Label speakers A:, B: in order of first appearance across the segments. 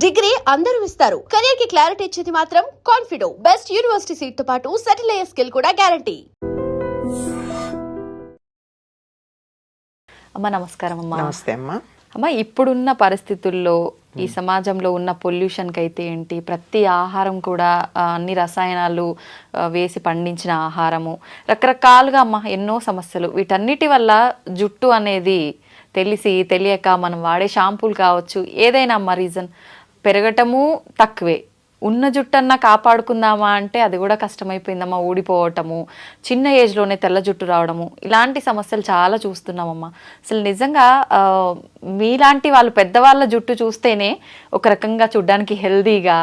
A: Degree అందరూ ఇస్తారు. Career కి క్లారిటీ ఇచ్చేది మాత్రం కాన్ఫిడో. బెస్ట్ యూనివర్సిటీ సీట్ తో పాటు సెటిల్ అయ్యే స్కిల్ కూడా గ్యారంటీ.
B: అమ్మ నమస్కారం అమ్మా.
C: నమస్తే అమ్మా.
B: అమ్మ, ఇప్పుడున్న పరిస్థితుల్లో ఈ సమాజంలో ఉన్న పొల్యూషన్కి అయితే ఏంటి, ప్రతి ఆహారం కూడా అన్ని రసాయనాలు వేసి పండించిన ఆహారము, రకరకాలుగా అమ్మ ఎన్నో సమస్యలు. వీటన్నిటి వల్ల జుట్టు అనేది తెలియక మనం వాడే షాంపూలు కావచ్చు, ఏదైనా అమ్మ రీజన్ పెరగటము తక్కువే. ఉన్న జుట్టన్నా కాపాడుకుందామా అంటే అది కూడా కష్టమైపోయిందమ్మా. ఊడిపోవటము, చిన్న ఏజ్లోనే తెల్ల జుట్టు రావడము, ఇలాంటి సమస్యలు చాలా చూస్తున్నామమ్మా. అసలు నిజంగా మీలాంటి వాళ్ళు పెద్దవాళ్ళ జుట్టు చూస్తేనే ఒక రకంగా చూడ్డానికి హెల్దీగా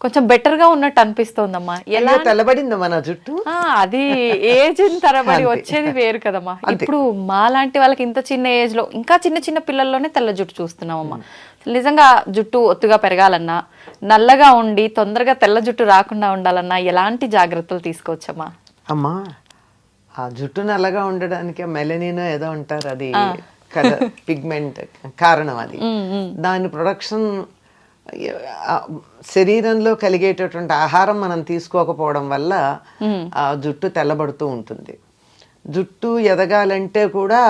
B: కొంచెం బెటర్గా ఉన్నట్టు అనిపిస్తోందమ్మా. ఎలా
C: తెల్లబడిందమ్మా నా జుట్టు?
B: అది ఏజ్ తరబడి వచ్చేది వేరు కదమ్మా. ఇప్పుడు మాలాంటి వాళ్ళకి ఇంత చిన్న ఏజ్ లో, ఇంకా చిన్న చిన్న పిల్లల్లోనే తెల్ల జుట్టు చూస్తున్నామమ్మా. నిజంగా జుట్టు ఒత్తుగా పెరగాలన్నా, నల్లగా ఉండి తొందరగా తెల్ల జుట్టు రాకుండా ఉండాలన్నా ఎలాంటి జాగ్రత్తలు తీసుకోవచ్చమ్మా?
C: అమ్మా, ఆ జుట్టు నల్లగా ఉండడానికి మెలనిన్ ఏదో అంటారు, అది పిగ్మెంట్ కారణం. అది దాని ప్రొడక్షన్ శరీరంలో కలిగేటటువంటి ఆహారం మనం తీసుకోకపోవడం వల్ల ఆ జుట్టు తెల్లబడుతూ ఉంటుంది. జుట్టు ఎదగాలంటే కూడా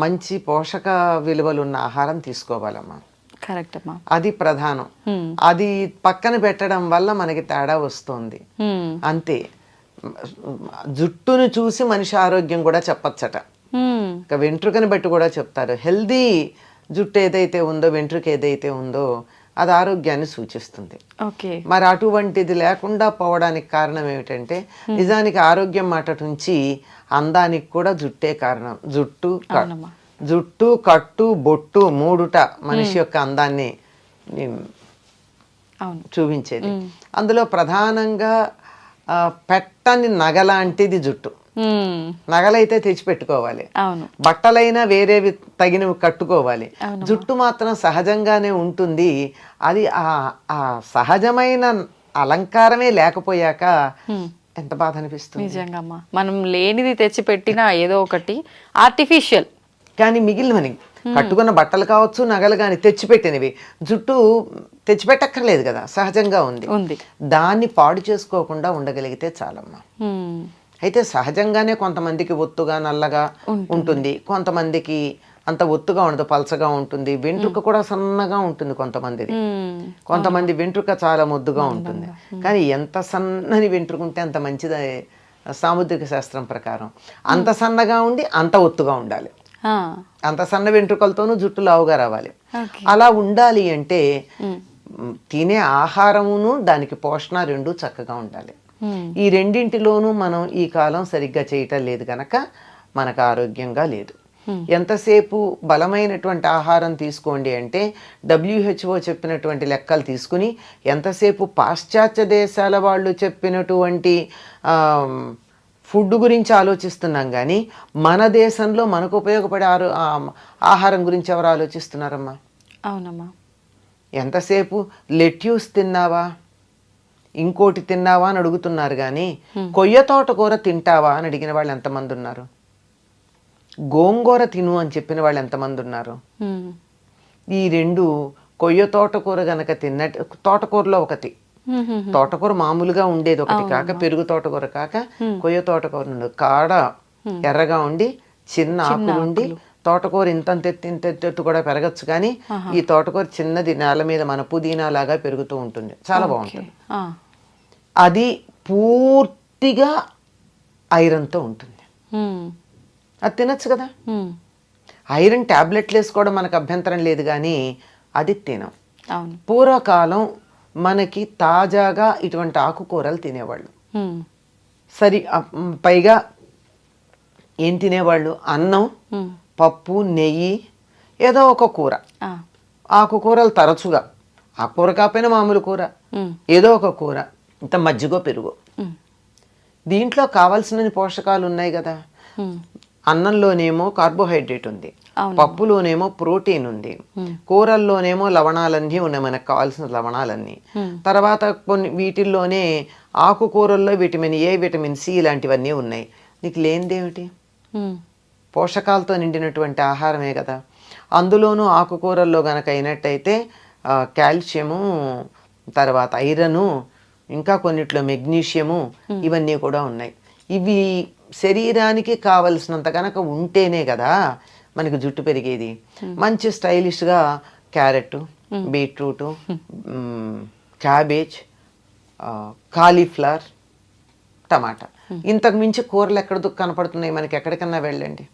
C: మంచి పోషక విలువలు ఉన్న ఆహారం తీసుకోవాలమ్మా.
B: కరెక్ట్ అమ్మా.
C: అది ప్రధానం. అది పక్కన పెట్టడం వల్ల మనకి తేడా వస్తుంది అంతే. జుట్టును చూసి మనిషి ఆరోగ్యం కూడా చెప్పచ్చట. ఇక వెంట్రుకని బట్టి కూడా చెప్తారు. హెల్దీ జుట్టు ఏదైతే ఉందో, వెంట్రుక ఏదైతే ఉందో అది ఆరోగ్యాన్ని సూచిస్తుంది. మరి అటువంటిది లేకుండా పోవడానికి కారణం ఏమిటంటే, నిజానికి ఆరోగ్యం మాట నుంచి అందానికి కూడా జుట్టే కారణం. జుట్టు కట్టు బొట్టు మూడుట మనిషి యొక్క అందాన్ని చూపించేది. అందులో ప్రధానంగా పెట్టని నగలాంటిది జుట్టు. నగలైతే తెచ్చిపెట్టుకోవాలి, బట్టలైనా వేరేవి తగినవి కట్టుకోవాలి. జుట్టు మాత్రం సహజంగానే ఉంటుంది. అది ఆ సహజమైన అలంకారమే లేకపోయాక ఎంత బాధ అనిపిస్తుంది.
B: నిజంగా మనం లేనిది తెచ్చిపెట్టినా ఏదో ఒకటి ఆర్టిఫిషియల్.
C: కానీ మిగిలినవి కట్టుకున్న బట్టలు కావచ్చు, నగలు కానీ తెచ్చిపెట్టినవి జుట్టు తెచ్చిపెట్టక్కర్లేదు కదా, సహజంగా ఉంది. దాన్ని పాడు చేసుకోకుండా ఉండగలిగితే చాలమ్మా. అయితే సహజంగానే కొంతమందికి ఒత్తుగా నల్లగా ఉంటుంది, కొంతమందికి అంత ఒత్తుగా ఉండదు, పలచగా ఉంటుంది. వెంట్రుక కూడా సన్నగా ఉంటుంది కొంతమంది వెంట్రుక చాలా ముద్దుగా ఉంటుంది. కానీ ఎంత సన్నని వెంట్రుక ఉంటే అంత మంచిది సాముద్రిక శాస్త్రం ప్రకారం. అంత సన్నగా ఉండి అంత ఒత్తుగా ఉండాలి. అంత సన్న వెంట్రుకలతోనూ జుట్టు లావుగా రావాలి. అలా ఉండాలి అంటే తినే ఆహారమును దానికి పోషణ రెండు చక్కగా ఉండాలి. ఈ రెండింటిలోనూ మనం ఈ కాలం సరిగ్గా చేయటం లేదు కనుక మనకు ఆరోగ్యంగా లేదు. ఎంతసేపు బలమైనటువంటి ఆహారం తీసుకోండి అంటే WHO చెప్పినటువంటి లెక్కలు తీసుకుని, ఎంతసేపు పాశ్చాత్య దేశాల వాళ్ళు చెప్పినటువంటి ఫుడ్ గురించి ఆలోచిస్తున్నాం కానీ మన దేశంలో మనకు ఉపయోగపడే ఆహారం గురించి ఎవరు ఆలోచిస్తున్నారమ్మా?
B: అవునమ్మా.
C: ఎంతసేపు లెట్యూస్ తిన్నావా, ఇంకోటి తిన్నావా అని అడుగుతున్నారు కానీ కొయ్య తోటకూర తింటావా అని అడిగిన వాళ్ళు ఎంతమంది ఉన్నారు? గోంగూర తిను అని చెప్పిన వాళ్ళు ఎంతమంది ఉన్నారు? ఈ రెండు, కొయ్య తోటకూర గనక తిన్నట్టు, తోటకూరలో ఒకటి, తోటకూర మామూలుగా ఉండేది ఒకటి కాక, పెరుగు తోటకూర కాక కొయ్య తోటకూర కాడ ఎర్రగా ఉండి చిన్న ఆకులుండి, తోటకూర ఇంతెత్తు కూడా పెరగచ్చు కానీ ఈ తోటకూర చిన్నది నేల మీద మన పుదీనా లాగా పెరుగుతూ ఉంటుంది, చాలా బాగుంటుంది. అది పూర్తిగా ఐరన్తో ఉంటుంది. అది తినచ్చు కదా. ఐరన్ టాబ్లెట్లు వేసుకోవడం మనకు అభ్యంతరం లేదు కానీ అది తినం. పూర్వకాలం మనకి తాజాగా ఇటువంటి ఆకుకూరలు తినేవాళ్ళు. సరి పైగా ఏం తినేవాళ్ళు? అన్నం, పప్పు, నెయ్యి, ఏదో ఒక కూర. ఆకుకూరలు తరచుగా, ఆకుకూర కాకపోయినా మామూలు కూర, ఏదో ఒక కూర, ఇంత మజ్జిగో పెరుగు. దీంట్లో కావాల్సిన పోషకాలు ఉన్నాయి కదా. అన్నంలోనేమో కార్బోహైడ్రేట్ ఉంది, పప్పులోనేమో ప్రోటీన్ ఉంది, కూరల్లోనేమో లవణాలన్నీ ఉన్నాయి, మనకు కావాల్సిన లవణాలన్నీ. తర్వాత కొన్ని వీటిల్లోనే ఆకుకూరల్లో విటమిన్ ఏ, విటమిన్ సి ఇలాంటివన్నీ ఉన్నాయి. నీకు లేనిదేమిటి? పోషకాలతో నిండినటువంటి ఆహారమే కదా. అందులోనూ ఆకుకూరల్లో గనక అయినట్టయితే కాల్షియము, తర్వాత ఐరను, ఇంకా కొన్నిట్లో మెగ్నీషియము, ఇవన్నీ కూడా ఉన్నాయి. ఇవి శరీరానికి కావలసినంత కనుక ఉంటేనే కదా మనకి జుట్టు పెరిగేది. మంచి స్టైలిష్గా క్యారెట్, బీట్రూటు, క్యాబేజ్, కాలీఫ్లవర్, టమాటా, ఇంతకు మించి కూరలు ఎక్కడ కనపడుతున్నాయి మనకి? ఎక్కడికన్నా వెళ్ళండి,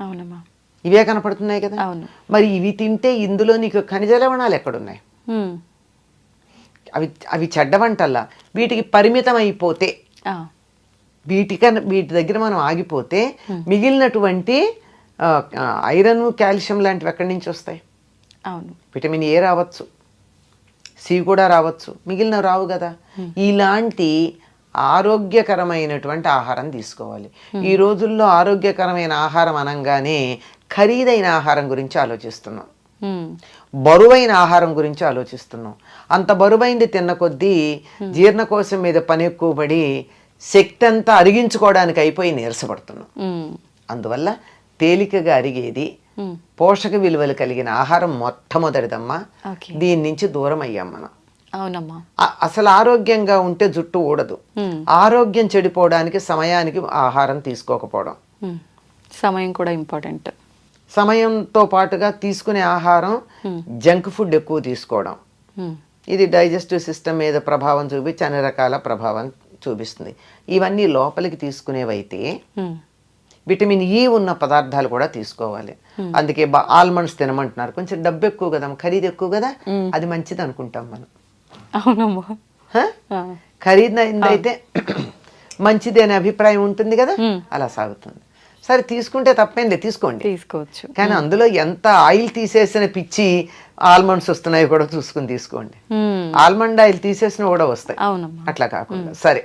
B: అవునమ్మా,
C: ఇవే కనపడుతున్నాయి కదా.
B: అవును.
C: మరి ఇవి తింటే ఇందులో నీకు ఖనిజ లవణాలు ఎక్కడున్నాయి? అవి అవి చెడ్డ వంటల్లా. వీటికి పరిమితం అయిపోతే, వీటి దగ్గర మనం ఆగిపోతే మిగిలినటువంటి ఐరన్, కాల్షియం లాంటివి ఎక్కడి నుంచి వస్తాయి?
B: అవును.
C: విటమిన్ ఏ రావచ్చు, సి కూడా రావచ్చు, మిగిలిన రావు కదా. ఇలాంటి ఆరోగ్యకరమైనటువంటి ఆహారం తీసుకోవాలి. ఈ రోజుల్లో ఆరోగ్యకరమైన ఆహారం అనగానే ఖరీదైన ఆహారం గురించి ఆలోచిస్తున్నాం, బరువైన ఆహారం గురించి ఆలోచిస్తున్నాం. అంత బరువైంది తిన్న కొద్దీ జీర్ణకోశం మీద పని ఎక్కువ పడి శక్తి అంతా అరిగించుకోవడానికి అయిపోయి నీరసపడుతున్నాం. అందువల్ల తేలికగా అరిగేది, పోషక విలువలు కలిగిన ఆహారం మొట్టమొదటిదమ్మా. దీని నుంచి దూరం అయ్యాం మనం.
B: అవునమ్మా.
C: అసలు ఆరోగ్యంగా ఉంటే జుట్టు ఊడదు. ఆరోగ్యం చెడిపోవడానికి సమయానికి ఆహారం తీసుకోకపోవడం,
B: సమయం కూడా ఇంపార్టెంట్.
C: సమయంతో పాటుగా తీసుకునే ఆహారం జంక్ ఫుడ్ ఎక్కువ తీసుకోవడం, ఇది డైజెస్టివ్ సిస్టమ్ మీద ప్రభావం చూపించి అన్ని రకాల ప్రభావం చూపిస్తుంది. ఇవన్నీ లోపలికి తీసుకునేవైతే విటమిన్ ఈ ఉన్న పదార్థాలు కూడా తీసుకోవాలి. అందుకే ఆల్మండ్స్ తినమంటున్నారు. కొంచెం డబ్బు ఎక్కువ కదా, ఖరీదు ఎక్కువ కదా, అది మంచిది అనుకుంటాం మనం.
B: అవునమ్మా.
C: ఖరీదైతే మంచిది అనే అభిప్రాయం ఉంటుంది కదా, అలా సాగుతుంది. సరే, తీసుకుంటే తప్పేంలే, తీసుకోవచ్చు. కానీ అందులో ఎంత ఆయిల్ తీసేసిన పిచ్చి ఆల్మండ్స్ వస్తున్నాయి కూడా చూసుకుని తీసుకోండి. ఆల్మండ్ ఆయిల్ తీసేసిన కూడా వస్తాయి, అట్లా కాకుండా. సరే,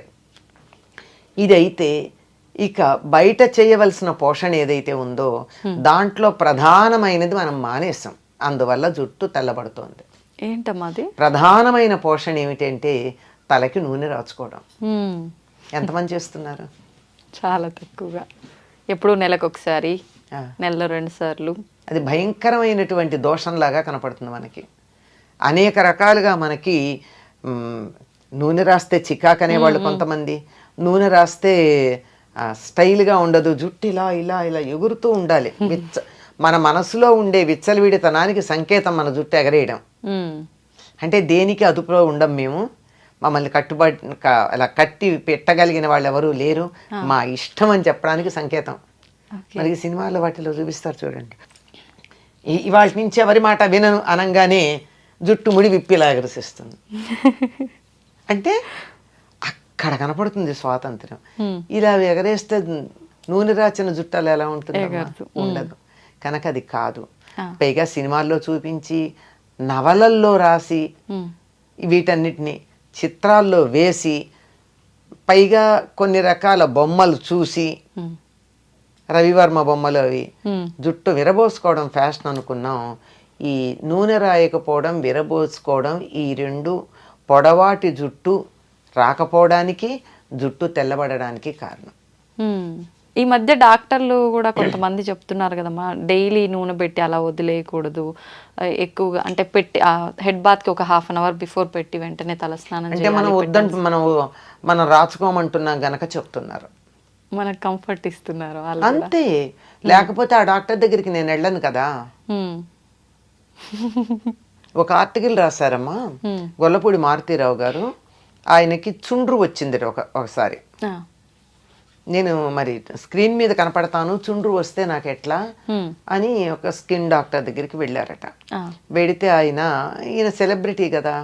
C: ఇదైతే ఇక బయట చేయవలసిన పోషణ ఏదైతే ఉందో దాంట్లో ప్రధానమైనది మనం మానేసాం. అందువల్ల జుట్టు తెల్లబడుతోంది.
B: ఏంటమ్మా
C: ప్రధానమైన పోషణ ఏమిటంటే తలకి నూనె రాచుకోవడం. ఎంతమంది చేస్తున్నారు?
B: చాలా తక్కువగా, ఎప్పుడు నెలకు ఒకసారి, నెలలో 2 సార్లు.
C: అది భయంకరమైనటువంటి దోషంలాగా కనపడుతుంది మనకి. అనేక రకాలుగా మనకి నూనె రాస్తే చికాకు అనేవాళ్ళు కొంతమంది, నూనె రాస్తే స్టైల్గా ఉండదు, జుట్టు ఇలా ఇలా ఇలా ఎగురుతూ ఉండాలి. మన మనసులో ఉండే విచ్చలవిడితనానికి సంకేతం మన జుట్టు ఎగరేయడం. అంటే దేనికి అదుపులో ఉండం మేము, మమ్మల్ని అలా కట్టి పెట్టగలిగిన వాళ్ళు ఎవరూ లేరు, మా ఇష్టం అని చెప్పడానికి సంకేతం. మరి సినిమాల్లో వాటిలో చూపిస్తారు చూడండి, ఇవాళ నుంచి ఎవరి మాట వినను అనగానే జుట్టు ముడి విప్పిలా ఎగరసిస్తుంది. అంటే అక్కడ కనపడుతుంది స్వాతంత్రం. ఇలా ఎగరేస్తే నూనె రాచిన జుట్టాలు ఎలా ఉంటుంది? ఉండదు. కనుక అది కాదు. పైగా సినిమాల్లో చూపించి, నవలల్లో రాసి, వీటన్నిటిని చిత్రాల్లో వేసి, పైగా కొన్ని రకాల బొమ్మలు చూసి, రవివర్మ బొమ్మలు అవి, జుట్టు విరబోసుకోవడం ఫ్యాషన్ అనుకున్నాం. ఈ నూనె రాయకపోవడం, విరబోసుకోవడం, ఈ రెండు పొడవాటి జుట్టు రాకపోవడానికి, జుట్టు తెల్లబడడానికి కారణం.
B: ఈ మధ్య డాక్టర్లు కూడా కొంతమంది చెప్తున్నారు కదమ్మా, డైలీ నూనె పెట్టి అలా వదిలేయకూడదు, ఎక్కువగా అంటే పెట్టి హెడ్ బాత్కి ఒక 1/2 అవర్ బిఫోర్ పెట్టి వెంటనే తలస్నానం
C: అంటే మనం వద్దంటూ మనం రాచుకోమంటున్నాం గనక చెప్తున్నారు,
B: మనకు కంఫర్ట్ ఇస్తున్నారు
C: అంతే. లేకపోతే ఆ డాక్టర్ దగ్గరికి నేను వెళ్ళను కదా. ఒక ఆర్టికల్ రాశారమ్మా గొల్లపూడి మారుతీరావు గారు, ఆయనకి చుండ్రు వచ్చింది ఒకసారి. నేను మరి స్క్రీన్ మీద కనపడతాను, చుండ్రు వస్తే నాకు ఎట్లా అని ఒక స్కిన్ డాక్టర్ దగ్గరికి వెళ్ళారట. వెడితే ఈయన సెలబ్రిటీ కదా,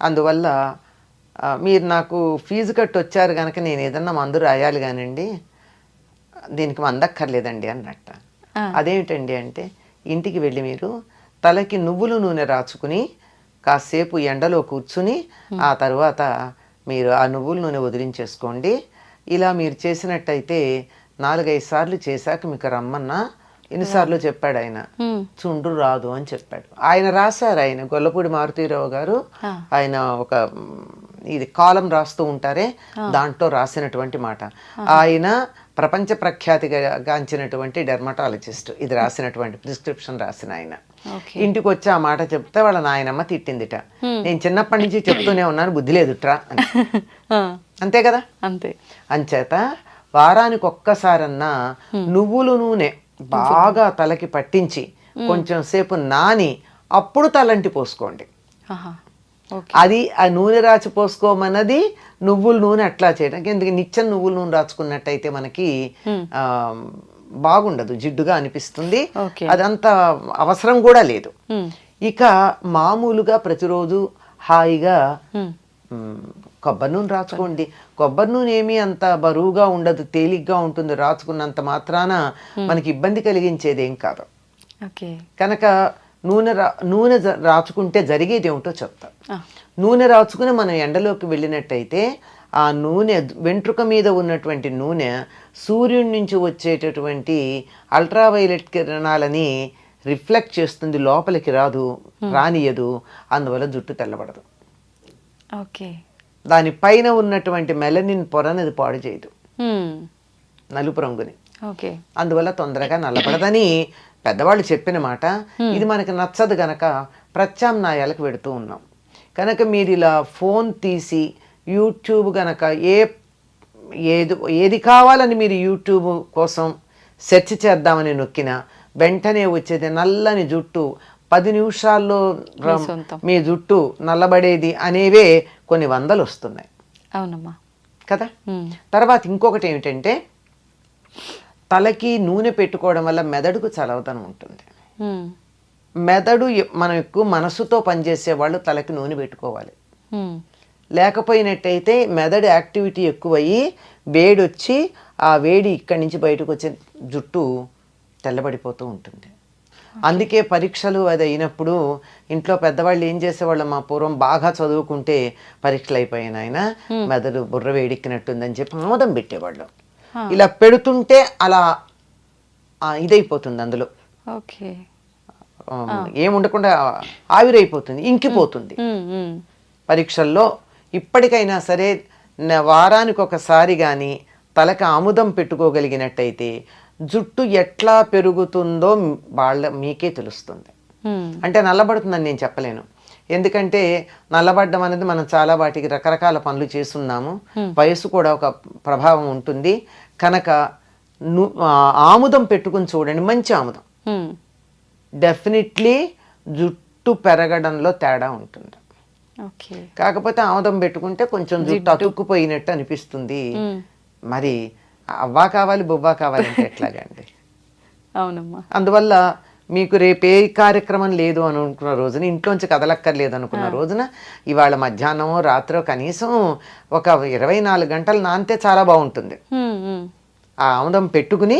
C: అందువల్ల మీరు నాకు ఫీజు కట్టి వచ్చారు కనుక నేను ఏదన్నా మందు రాయాలి కానండి, దీనికి మందక్కర్లేదండి అన్నట్ట. అదేమిటండి అంటే, ఇంటికి వెళ్ళి మీరు తలకి నువ్వుల నూనె రాచుకుని కాసేపు ఎండలో కూర్చుని ఆ తర్వాత మీరు ఆ నువ్వుల నూనె వదిలించేసుకోండి. ఇలా మీరు చేసినట్టయితే 4-5 సార్లు చేశాక మీకు రమ్మన్నా, ఎన్నిసార్లు చెప్పాడు ఆయన, చుండ్రు రాదు అని చెప్పాడు. ఆయన రాశారు, ఆయన గొల్లపూడి మారుతీరావు గారు, ఆయన ఒక ఇది కాలం రాస్తూ ఉంటారే, దాంట్లో రాసినటువంటి మాట. ఆయన ప్రపంచ ప్రఖ్యాతిగాంచినటువంటి డెర్మటాలజిస్ట్, ఇది రాసినటువంటి ప్రిస్క్రిప్షన్ రాసిన ఆయన.
B: ఓకే.
C: ఇంటికి వచ్చి ఆ మాట చెప్తే వాళ్ళ నాయనమ్మ తిట్టిందిట. నేను చిన్నప్పటి నుంచి చెప్తూనే ఉన్నాను, బుద్ధి లేదుట్రా అని.
B: ఆ,
C: అంతే కదా.
B: అంతే.
C: అంచేత వారానికి ఒక్కసారన్నా నువ్వుల నూనె బాగా తలకి పట్టించి కొంచెం సేపు నాని అప్పుడు తలంటి పోసుకోండి.
B: ఆహా, ఓకే.
C: అది ఆ నూనె రాచి పోసుకోమన్నది నువ్వుల నూనె అట్లా చేయడానికి. ఎందుకు నిత్యం నువ్వుల నూనె రాచుకున్నట్టయితే మనకి ఆ బాగుండదు, జిడ్డుగా అనిపిస్తుంది.
B: ఓకే.
C: అదంత అవసరం కూడా లేదు.
B: ఉమ్,
C: ఇక మామూలుగా ప్రతిరోజు హాయిగా
B: ఉమ్,
C: కొబ్బరి నూనె రాచుకోండి. కొబ్బరి నూనె ఏమీ అంత బరువుగా ఉండదు, తేలిగ్గా ఉంటుంది. రాచుకున్నంత మాత్రాన మనకి ఇబ్బంది కలిగించేది ఏం కాదు.
B: ఓకే.
C: కనుక నూనె రాచుకుంటే జరిగేది ఏమిటో చెప్తా.
B: ఆ,
C: నూనె రాచుకుని మనం ఎండలోకి వెళ్ళినట్టయితే ఆ నూనె వెంట్రుక మీద ఉన్నటువంటి నూనె సూర్యుడి నుంచి వచ్చేటటువంటి అల్ట్రావైలెట్ కిరణాలని రిఫ్లెక్ట్ చేస్తుంది, లోపలికి రానియదు. అందువల్ల జుట్టు తెల్లబడదు.
B: ఓకే.
C: దానిపైన ఉన్నటువంటి మెలనిన్ పొరని అది పాడు చేయదు,
B: ఉమ్,
C: నలుపు రంగుని.
B: ఓకే.
C: అందువల్ల తొందరగా నల్లబడదని పెద్దవాళ్ళు చెప్పిన మాట. ఇది మనకి నచ్చదు గనక ప్రత్యామ్నాయాలకు పెడుతూ ఉన్నాం. కనుక మీరు ఇలా ఫోన్ తీసి యూట్యూబ్ గనక ఏది కావాలని మీరు యూట్యూబ్ కోసం సెర్చ్ చేద్దామని నొక్కినా వెంటనే వచ్చేది నల్లని జుట్టు, 10 నిమిషాల్లో మీ జుట్టు నల్లబడేది అనేవే కొన్ని వందలు వస్తున్నాయి.
B: అవునమ్మా
C: కదా. తర్వాత ఇంకొకటి ఏమిటంటే, తలకి నూనె పెట్టుకోవడం వల్ల మెదడుకు చలవతనం ఉంటుంది. మెదడు మనం ఎక్కువ మనసుతో పనిచేసే వాళ్ళు తలకి నూనె పెట్టుకోవాలి. లేకపోయినట్టయితే మెదడు యాక్టివిటీ ఎక్కువయ్యి వేడి వచ్చి ఆ వేడి ఇక్కడి నుంచి బయటకు వచ్చే జుట్టు తెల్లబడిపోతూ ఉంటుంది. అందుకే పరీక్షలు అది అయినప్పుడు ఇంట్లో పెద్దవాళ్ళు ఏం చేసేవాళ్ళు, మా పూర్వం బాగా చదువుకుంటే పరీక్షలు అయిపోయిన ఆయన మెదడు బుర్ర వేడెక్కినట్టుందని చెప్పి ఆమోదం పెట్టేవాళ్ళు. ఇలా పెడుతుంటే అలా ఇదైపోతుంది, అందులో
B: ఓకే,
C: ఏముండకుండా ఆవిరైపోతుంది, ఇంకిపోతుంది. పరీక్షల్లో ఇప్పటికైనా సరే వారానికి ఒకసారి కానీ తలకి ఆముదం పెట్టుకోగలిగినట్టయితే జుట్టు ఎట్లా పెరుగుతుందో మీకే తెలుస్తుంది. అంటే నల్లబడుతుందని నేను చెప్పలేను, ఎందుకంటే నల్లబడ్డం అనేది మనం చాలా వాటికి రకరకాల పనులు చేస్తున్నాము. వయసు కూడా ఒక ప్రభావం ఉంటుంది. కనుక ఆముదం పెట్టుకుని చూడండి, మంచి ఆముదం. డెఫినెట్లీ జుట్టు పెరగడంలో తేడా ఉంటుంది. కాకపోతే ఆముదం పెట్టుకుంటే కొంచెం జుట్టు అతుక్కుపోయినట్టు అనిపిస్తుంది. మరి అవ్వా కావాలి బొవ్వా కావాలంటే ఎట్లాగండి.
B: అవునమ్మా.
C: అందువల్ల మీకు రేపు ఏ కార్యక్రమం లేదు అని అనుకున్న రోజున, ఇంట్లోంచి కదలక్కర్లేదు అనుకున్న రోజున, ఇవాళ మధ్యాహ్నమో రాత్రో కనీసం ఒక 24 గంటలు నానితే చాలా బాగుంటుంది. ఆ ఆముదం పెట్టుకుని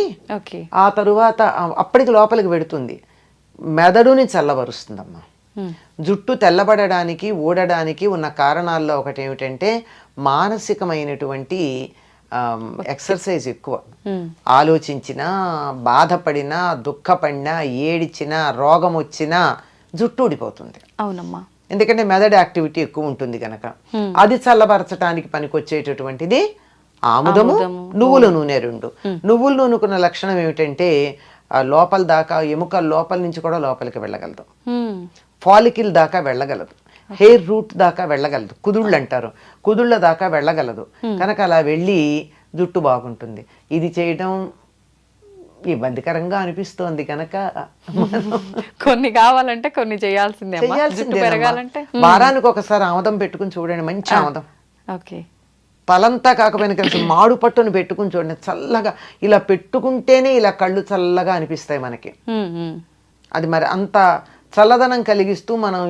C: ఆ తరువాత అప్పటికి లోపలికి పెడుతుంది, మెదడుని చల్లబరుస్తుందమ్మా. జుట్టు తెల్లబడడానికి ఊడడానికి ఉన్న కారణాల్లో ఒకటి ఏమిటంటే మానసికమైనటువంటి ఎక్సర్సైజ్ ఎక్కువ. ఆలోచించినా, బాధపడినా, దుఃఖపడినా, ఏడిచినా, రోగం వచ్చినా జుట్టు ఊడిపోతుంది.
B: అవునమ్మా.
C: ఎందుకంటే మెదడు యాక్టివిటీ ఎక్కువ ఉంటుంది కనుక. అది చల్లబరచడానికి పనికొచ్చేటటువంటిది ఆముదము, నువ్వుల నూనె. రెండు నువ్వుల నూనెకున్న లక్షణం ఏమిటంటే లోపల దాకా, ఎముకల లోపల నుంచి కూడా లోపలికి వెళ్ళగలదు, ఫాలికిల్ దాకా వెళ్ళగలదు, హెయిర్ రూట్ దాకా వెళ్ళగలదు, కుదుళ్ళు అంటారు, కుదుళ్ళ దాకా వెళ్ళగలదు. కనుక అలా వెళ్ళి జుట్టు బాగుంటుంది. ఇది చేయడం ఇబ్బందికరంగా అనిపిస్తోంది కనుక
B: కొన్ని కావాలంటే కొన్ని చేయాల్సిందే.
C: వారానికి ఒకసారి ఆముదం పెట్టుకుని చూడండి, మంచి ఆముదం.
B: ఓకే.
C: తలంతా కాకపోయినా కలిసి మాడు పట్టును పెట్టుకుని చూడండి, చల్లగా. ఇలా పెట్టుకుంటేనే ఇలా కళ్ళు చల్లగా అనిపిస్తాయి మనకి. అది మరి అంత చల్లదనం కలిగిస్తూ మనం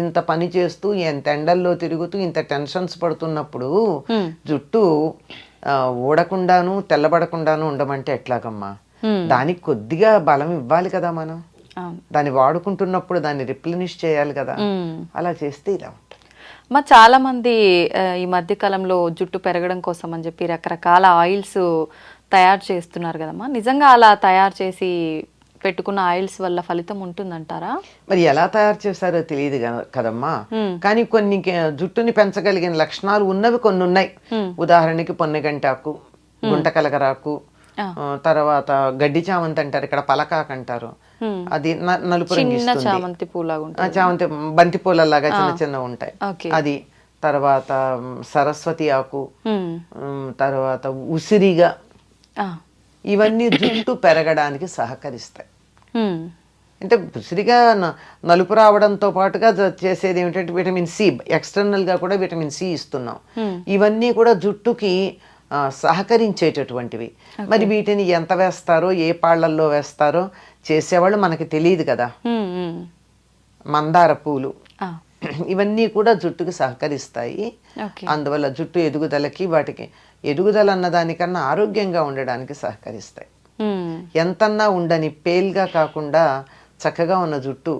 C: ఇంత పని చేస్తూ, ఎంత ఎండల్లో తిరుగుతూ, ఇంత టెన్షన్స్ పడుతున్నప్పుడు జుట్టు ఊడకుండాను తెల్లబడకుండాను ఉండమంటే ఎట్లాగమ్మా? దానికి కొద్దిగా బలం ఇవ్వాలి కదా మనం. దాన్ని వాడుకుంటున్నప్పుడు దాన్ని రిప్లెనిష్ చేయాలి కదా. అలా చేస్తే ఇలా ఉంటుంది.
B: చాలా మంది ఈ మధ్య కాలంలో జుట్టు పెరగడం కోసం అని చెప్పి రకరకాల ఆయిల్స్ తయారు చేస్తున్నారు కదమ్మా. నిజంగా అలా తయారు చేసి పెట్టుకున్న ఆయిల్స్ వల్ల ఫలితం ఉంటుందంటారా?
C: మరి ఎలా తయారు చేస్తారో తెలియదు కదమ్మా. కానీ కొన్ని జుట్టుని పెంచగలిగిన లక్షణాలు ఉన్నవి కొన్ని ఉన్నాయి. ఉదాహరణకి పొన్నగంటాకు, గుంటకలగరాకు, తర్వాత గడ్డి చామంతి అంటారు, ఇక్కడ పలకాకు అంటారు. అది నలుపు రంగు
B: చిన్న
C: ఇస్తుంది.
B: చామంతి పూలాగా ఉంటుంది.
C: చామంతి బంతి పూలలాగా చిన్న చిన్న ఉంటాయి.
B: ఓకే.
C: అది తర్వాత సరస్వతి ఆకు, తర్వాత ఉసిరిగా, ఇవన్నీ జుట్టు పెరగడానికి సహకరిస్తాయి. అంటే ఉసిరిగా నలుపు రావడంతో పాటుగా చేసేది ఏమిటంటే విటమిన్ సి, ఎక్స్టర్నల్ గా కూడా విటమిన్ సి ఇస్తున్నాం. ఇవన్నీ కూడా జుట్టుకి సహకరించేటటువంటివి. మరి వీటిని ఎంత వేస్తారో, ఏ పాళ్లల్లో వేస్తారో చేసేవాళ్ళు మనకి తెలియదు కదా. మందార పూలు ఇవన్నీ కూడా జుట్టుకి సహకరిస్తాయి. అందువల్ల జుట్టు ఎదుగుదలకి, వాటికి ఎదుగుదల అన్నదానికన్నా ఆరోగ్యంగా ఉండడానికి సహకరిస్తాయి. ఎంతన్నా ఉండని పేల్గా కాకుండా చక్కగా ఉన్న జుట్టు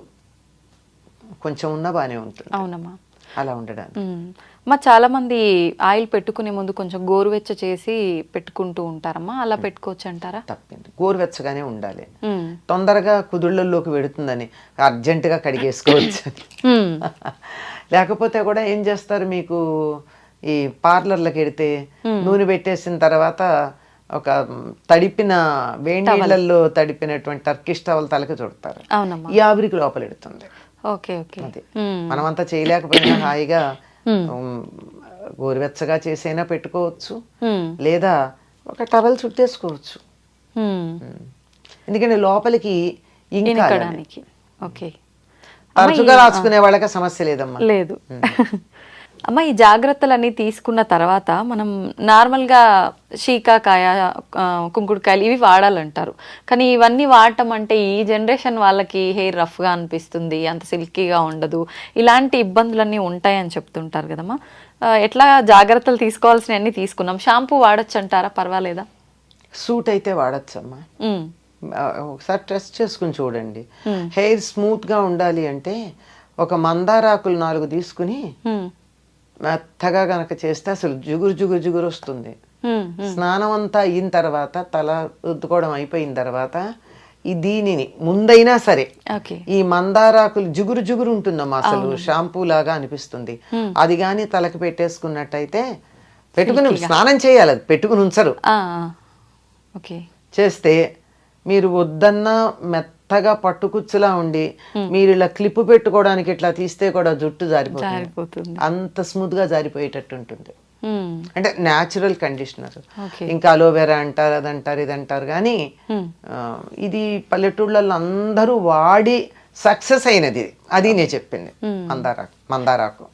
C: కొంచెం ఉన్నా బానే ఉంటుంది.
B: అవునమ్మా.
C: అలా ఉండడానికి
B: చాలా మంది ఆయిల్ పెట్టుకునే ముందు కొంచెం గోరువెచ్చ చేసి పెట్టుకుంటూ ఉంటారమ్మా, అలా పెట్టుకోవచ్చు అంటారా?
C: తప్పింది, గోరువెచ్చగానే ఉండాలి. తొందరగా కుదుళ్ళల్లోకి వెడుతుందని అర్జెంటుగా కడిగేసుకోవచ్చు. లేకపోతే కూడా ఏం చేస్తారు, మీకు ఈ పార్లర్లకు వెడితే నూనె పెట్టేసిన తర్వాత ఒక తడిపిన వేడి నీళ్ళల్లో తడిపినటువంటి టర్కిష్ టవల్ తలకి చుడతారు. ఈ ఆవిరికి లోపల ఎడుతుంది. అది మనమంతా చేయలేకపోయినా హాయిగా గోరువెచ్చగా చేసైనా పెట్టుకోవచ్చు, లేదా ఒక టవల్ చుట్టేసుకోవచ్చు. ఎందుకంటే లోపలికి ఇంకడానికి తరచుగా రాసుకునే వాళ్ళకి సమస్య లేదమ్మా.
B: లేదు అమ్మ. ఈ జాగ్రత్తలన్నీ తీసుకున్న తర్వాత మనం నార్మల్గా శీకాకాయ, కుంకుడుకాయలు ఇవి వాడాలంటారు. కానీ ఇవన్నీ వాడటం అంటే ఈ జనరేషన్ వాళ్ళకి హెయిర్ రఫ్గా అనిపిస్తుంది, అంత సిల్కీగా ఉండదు, ఇలాంటి ఇబ్బందులన్నీ ఉంటాయని చెప్తుంటారు కదమ్మా. ఎట్లా జాగ్రత్తలు తీసుకోవాల్సినవన్నీ తీసుకున్నాం. షాంపూ వాడచ్చు అంటారా, పర్వాలేదా?
C: సూట్ అయితే వాడచ్చమ్మా. ఒకసారి టెస్ట్ చేసుకుని చూడండి. హెయిర్ స్మూత్ గా ఉండాలి అంటే ఒక మందారాకులు 4 తీసుకుని మెత్తగా గనక చేస్తే అసలు జిగురు వస్తుంది. స్నానం అంతా అయిన తర్వాత, తల రుద్దుకోవడం అయిపోయిన తర్వాత దీనిని ముందైనా సరే ఈ మందారాకులు జిగురు ఉంటుందమ్మా, అసలు షాంపూ లాగా అనిపిస్తుంది. అది గాని తలకి పెట్టేసుకున్నట్టయితే, పెట్టుకుని స్నానం చేయాలి, అది పెట్టుకుని ఉంచరు. చేస్తే మీరు వద్దన్నా మెత్తగా పట్టుకుచ్చులా ఉండి మీరు ఇలా క్లిప్ పెట్టుకోవడానికి ఇట్లా తీస్తే కూడా జుట్టు జారిపోతుంది. అంత స్మూత్ గా జారిపోయేటట్టు ఉంటుంది. అంటే న్యాచురల్ కండిషనర్. ఇంకా అలోవెరా అంటారు, అదంటారు, ఇదంటారు. కానీ ఇది పల్లెటూళ్ళల్లో అందరూ వాడి సక్సెస్ అయినది. అది నేను చెప్పింది మందారాకు.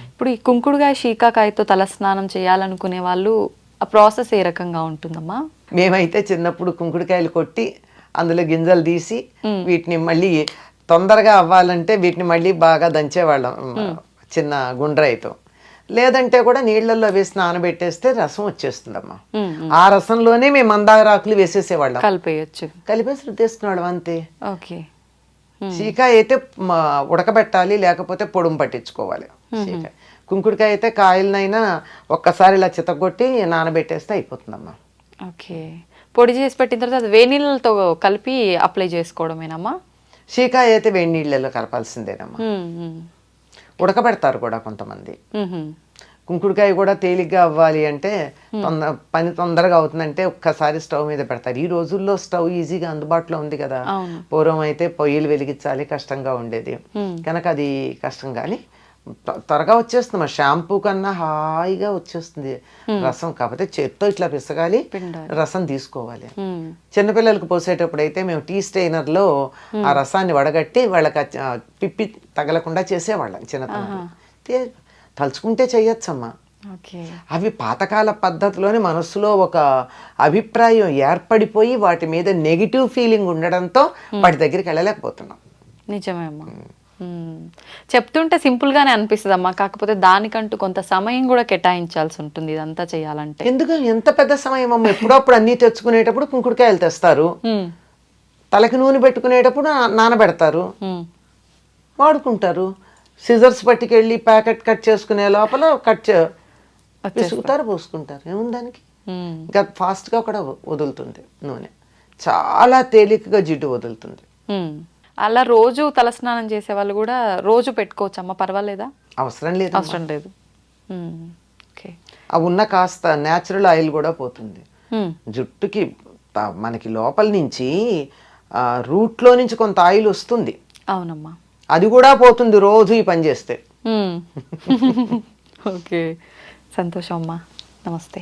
B: ఇప్పుడు ఈ కుంకుడుకాయ, శీకాకాయతో తల స్నానం చేయాలనుకునే వాళ్ళు ఆ ప్రాసెస్ ఏ రకంగా ఉంటుందమ్మా?
C: మేమైతే చిన్నప్పుడు కుంకుడుకాయలు కొట్టి అందులో గింజలు తీసి వీటిని మళ్ళీ తొందరగా అవ్వాలంటే వీటిని మళ్ళీ బాగా దంచేవాళ్ళం చిన్న గుండ్రాయితో. లేదంటే కూడా నీళ్లలో వేసి నానబెట్టేస్తే రసం వచ్చేస్తుందమ్మా. ఆ రసంలోనే మేము మందారాకులు వేసేసేవాళ్ళం. కలిపేసి రుద్దేసుకునేవాళ్ళం అంతే. శీకాయ అయితే ఉడకబెట్టాలి, లేకపోతే పొడుము పట్టించుకోవాలి. శీకాయ. కుంకుడుకాయ అయితే కాయలనైనా ఒక్కసారి ఇలా చితగొట్టి నానబెట్టేస్తే అయిపోతుందమ్మా.
B: పొడి చేసి పెట్టిన తర్వాత అది వేడి నీళ్ళతో కలిపి అప్లై చేసుకోవడమేనమ్మా?
C: శీకాయ అయితే వేడి నీళ్ళలో కలపాల్సిందేనమ్మా. ఉడకబెడతారు కూడా కొంతమంది. కుంకుడుకాయ కూడా తేలిగ్గా అవ్వాలి అంటే, పని తొందరగా అవుతుందంటే ఒక్కసారి స్టవ్ మీద పెడతారు. ఈ రోజుల్లో స్టవ్ ఈజీగా అందుబాటులో ఉంది కదా. పూర్వం అయితే పొయ్యిలు వెలిగించాలి, కష్టంగా ఉండేది కనుక అది కష్టం. కానీ త్వరగా వచ్చేస్తుంది. షాంపూ కన్నా హాయిగా వచ్చేస్తుంది రసం. కాకపోతే చేత్తో ఇట్లా పిసగాలి, రసం తీసుకోవాలి. చిన్నపిల్లలకు పోసేటప్పుడు అయితే మేము టీ స్టెయినర్ లో ఆ రసాన్ని వడగట్టి వాళ్ళకి పిప్పి తగలకుండా చేసేవాళ్ళం చిన్నతనం. తలుచుకుంటే చెయ్యొచ్చమ్మా. అవి పాతకాల పద్ధతిలోని మనస్సులో ఒక అభిప్రాయం ఏర్పడిపోయి వాటి మీద నెగిటివ్ ఫీలింగ్ ఉండడంతో వాటి దగ్గరికి వెళ్ళలేకపోతున్నాం.
B: నిజమే అమ్మా. చెప్తుంటే సింపుల్ గానే అనిపిస్తుంది అమ్మా, కాకపోతే దానికంటూ కొంత సమయం కూడా కేటాయించాల్సి ఉంటుంది ఇదంతా చేయాలంటే.
C: ఎందుకు ఎంత పెద్ద సమయం అమ్మ? ఎప్పుడప్పుడు అన్ని తెచ్చుకునేటప్పుడు కుంకుడుకాయలు తెస్తారు, తలకి నూనె పెట్టుకునేటప్పుడు నానబెడతారు, వాడుకుంటారు. సిజర్స్ పట్టుకెళ్ళి ప్యాకెట్ కట్ చేసుకునే లోపల విసుగుతారు, పోసుకుంటారు. ఏముందానికి? ఇంకా ఫాస్ట్ గా కూడా వదులుతుంది నూనె, చాలా తేలికగా జిడ్డు వదులుతుంది.
B: అలా రోజు తలస్నానం చేసే వాళ్ళు కూడా రోజు పెట్టుకోవచ్చు అమ్మ, పర్వాలేదా?
C: అవసరం లేదు.
B: అవి
C: ఉన్న కాస్త న్యాచురల్ ఆయిల్ కూడా పోతుంది జుట్టుకి. మనకి లోపల నుంచి రూట్లో నుంచి కొంత ఆయిల్ వస్తుంది,
B: అవునమ్మా.
C: అది కూడా పోతుంది రోజు ఈ పని చేస్తే.
B: ఓకే, సంతోషం అమ్మా. నమస్తే.